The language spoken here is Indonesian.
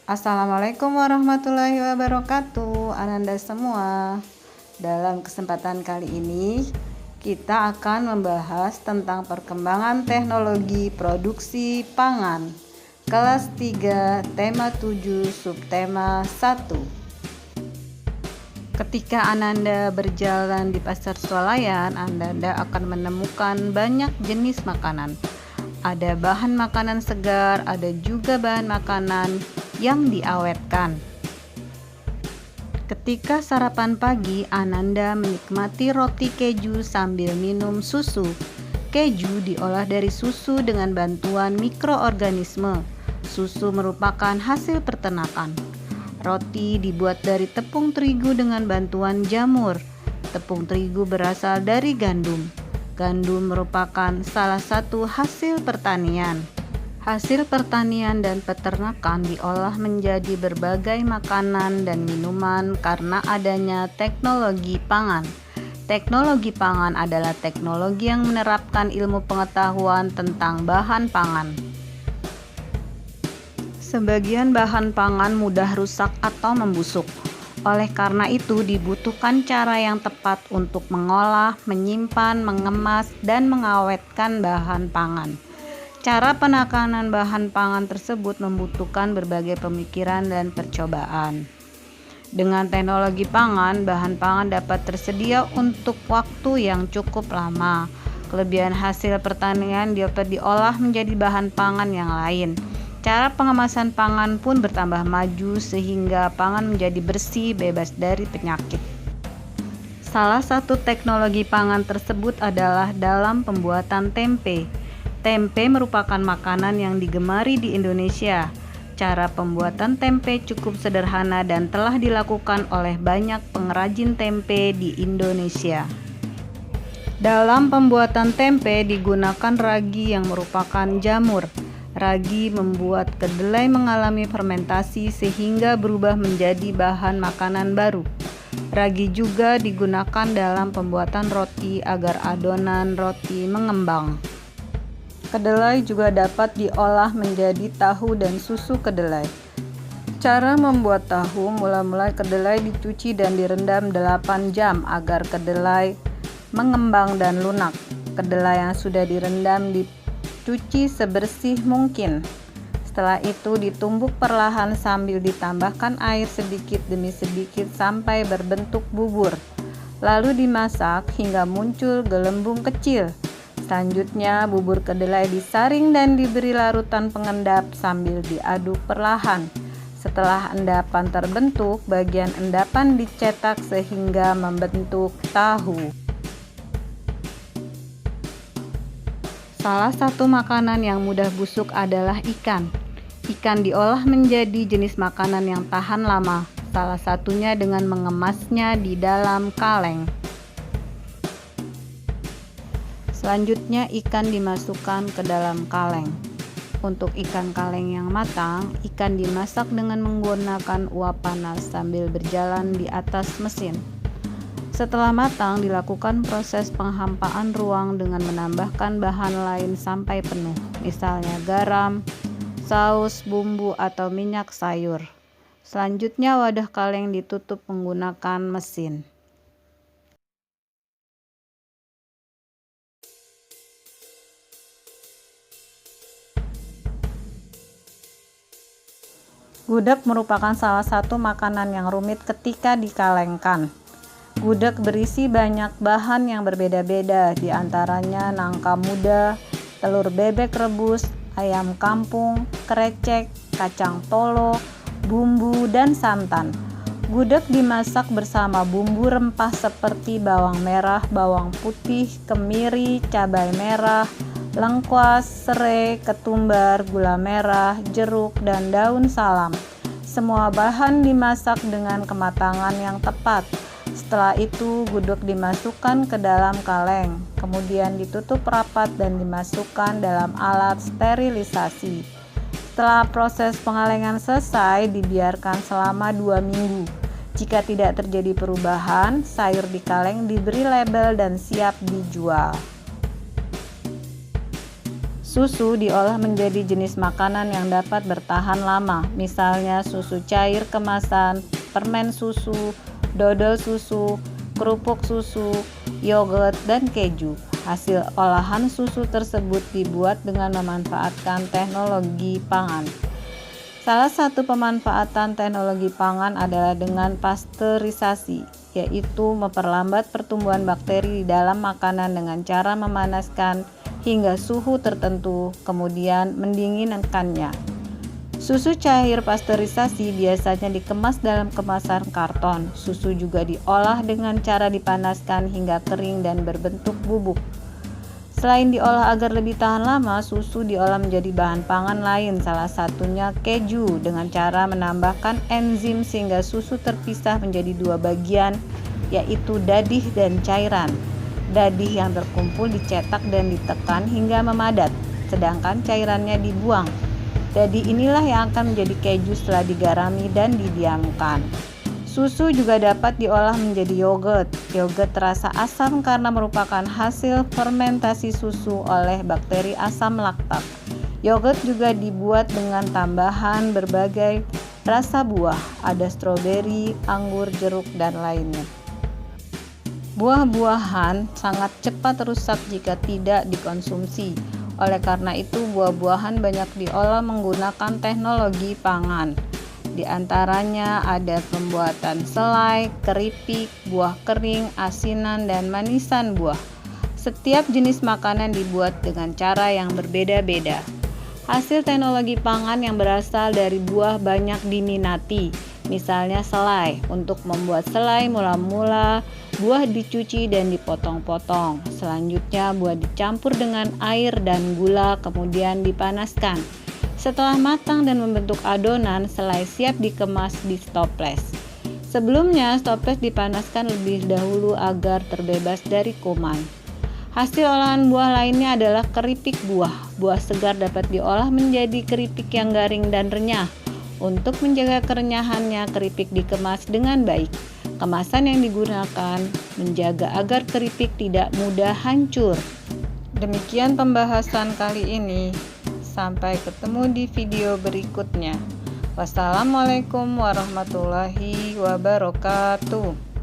Assalamualaikum warahmatullahi wabarakatuh, Ananda semua. Dalam kesempatan kali ini, kita akan membahas tentang perkembangan teknologi produksi pangan. Kelas 3, tema 7, subtema 1. Ketika Ananda berjalan di pasar swalayan, Ananda akan menemukan banyak jenis makanan. Ada bahan makanan segar, ada juga bahan makanan yang diawetkan. Ketika sarapan pagi, Ananda menikmati roti keju sambil minum susu. Keju diolah dari susu dengan bantuan mikroorganisme. Susu merupakan hasil peternakan. Roti dibuat dari tepung terigu dengan bantuan jamur. Tepung terigu berasal dari gandum. Gandum merupakan salah satu hasil pertanian. Hasil pertanian dan peternakan diolah menjadi berbagai makanan dan minuman karena adanya teknologi pangan. Teknologi pangan adalah teknologi yang menerapkan ilmu pengetahuan tentang bahan pangan. Sebagian bahan pangan mudah rusak atau membusuk. Oleh karena itu dibutuhkan cara yang tepat untuk mengolah, menyimpan, mengemas, dan mengawetkan bahan pangan. Cara penekanan bahan pangan tersebut membutuhkan berbagai pemikiran dan percobaan. Dengan teknologi pangan, bahan pangan dapat tersedia untuk waktu yang cukup lama. Kelebihan hasil pertanian dapat diolah menjadi bahan pangan yang lain. Cara pengemasan pangan pun bertambah maju sehingga pangan menjadi bersih, bebas dari penyakit. Salah satu teknologi pangan tersebut adalah dalam pembuatan tempe. Tempe merupakan makanan yang digemari di Indonesia. Cara pembuatan tempe cukup sederhana dan telah dilakukan oleh banyak pengrajin tempe di Indonesia. Dalam pembuatan tempe digunakan ragi yang merupakan jamur. Ragi membuat kedelai mengalami fermentasi sehingga berubah menjadi bahan makanan baru. Ragi juga digunakan dalam pembuatan roti agar adonan roti mengembang. Kedelai juga dapat diolah menjadi tahu dan susu kedelai. Cara membuat tahu, mula-mula kedelai dicuci dan direndam 8 jam agar kedelai mengembang dan lunak. Kedelai yang sudah direndam dicuci sebersih mungkin. Setelah itu ditumbuk perlahan sambil ditambahkan air sedikit demi sedikit sampai berbentuk bubur. Lalu dimasak hingga muncul gelembung kecil. Selanjutnya bubur kedelai disaring dan diberi larutan pengendap sambil diaduk perlahan. Setelah endapan terbentuk, bagian endapan dicetak sehingga membentuk tahu. Salah satu makanan yang mudah busuk adalah ikan. Ikan diolah menjadi jenis makanan yang tahan lama, salah satunya dengan mengemasnya di dalam kaleng. Selanjutnya ikan dimasukkan ke dalam kaleng. Untuk ikan kaleng yang matang, ikan dimasak dengan menggunakan uap panas sambil berjalan di atas mesin. Setelah matang, dilakukan proses penghampaan ruang dengan menambahkan bahan lain sampai penuh, misalnya garam, saus, bumbu, atau minyak sayur. Selanjutnya wadah kaleng ditutup menggunakan mesin. Gudeg merupakan salah satu makanan yang rumit ketika dikalengkan. Gudeg berisi banyak bahan yang berbeda-beda, di antaranya nangka muda, telur bebek rebus, ayam kampung, krecek, kacang tolo, bumbu, dan santan. Gudeg dimasak bersama bumbu rempah seperti bawang merah, bawang putih, kemiri, cabai merah, lengkuas, serai, ketumbar, gula merah, jeruk, dan daun salam. Semua bahan dimasak dengan kematangan yang tepat. Setelah itu, gudeg dimasukkan ke dalam kaleng, kemudian ditutup rapat dan dimasukkan dalam alat sterilisasi. Setelah proses pengalengan selesai, dibiarkan selama 2 minggu. Jika tidak terjadi perubahan, sayur di kaleng diberi label dan siap dijual. Susu diolah menjadi jenis makanan yang dapat bertahan lama, misalnya susu cair kemasan, permen susu, dodol susu, kerupuk susu, yogurt, dan keju. Hasil olahan susu tersebut dibuat dengan memanfaatkan teknologi pangan. Salah satu pemanfaatan teknologi pangan adalah dengan pasteurisasi, yaitu memperlambat pertumbuhan bakteri di dalam makanan dengan cara memanaskan hingga suhu tertentu, kemudian mendinginkannya. Susu cair pasteurisasi biasanya dikemas dalam kemasan karton. Susu juga diolah dengan cara dipanaskan hingga kering dan berbentuk bubuk. Selain diolah agar lebih tahan lama, susu diolah menjadi bahan pangan lain, salah satunya keju, dengan cara menambahkan enzim sehingga susu terpisah menjadi dua bagian, yaitu dadih dan cairan. Dadih yang terkumpul dicetak dan ditekan hingga memadat, sedangkan cairannya dibuang. Dadih inilah yang akan menjadi keju setelah digarami dan didiamkan. Susu juga dapat diolah menjadi yogurt. Yogurt terasa asam karena merupakan hasil fermentasi susu oleh bakteri asam laktat. Yogurt juga dibuat dengan tambahan berbagai rasa buah, ada stroberi, anggur, jeruk, dan lainnya. Buah-buahan sangat cepat rusak jika tidak dikonsumsi. Oleh karena itu, buah-buahan banyak diolah menggunakan teknologi pangan. Di antaranya ada pembuatan selai, keripik, buah kering, asinan, dan manisan buah. Setiap jenis makanan dibuat dengan cara yang berbeda-beda. Hasil teknologi pangan yang berasal dari buah banyak diminati. Misalnya selai. Untuk membuat selai, mula-mula buah dicuci dan dipotong-potong. Selanjutnya buah dicampur dengan air dan gula, kemudian dipanaskan. Setelah matang dan membentuk adonan, selai siap dikemas di toples. Sebelumnya, toples dipanaskan lebih dahulu agar terbebas dari kuman. Hasil olahan buah lainnya adalah keripik buah. Buah segar dapat diolah menjadi keripik yang garing dan renyah. Untuk menjaga kerenyahannya, keripik dikemas dengan baik. Kemasan yang digunakan menjaga agar keripik tidak mudah hancur. Demikian pembahasan kali ini. Sampai ketemu di video berikutnya. Wassalamualaikum warahmatullahi wabarakatuh.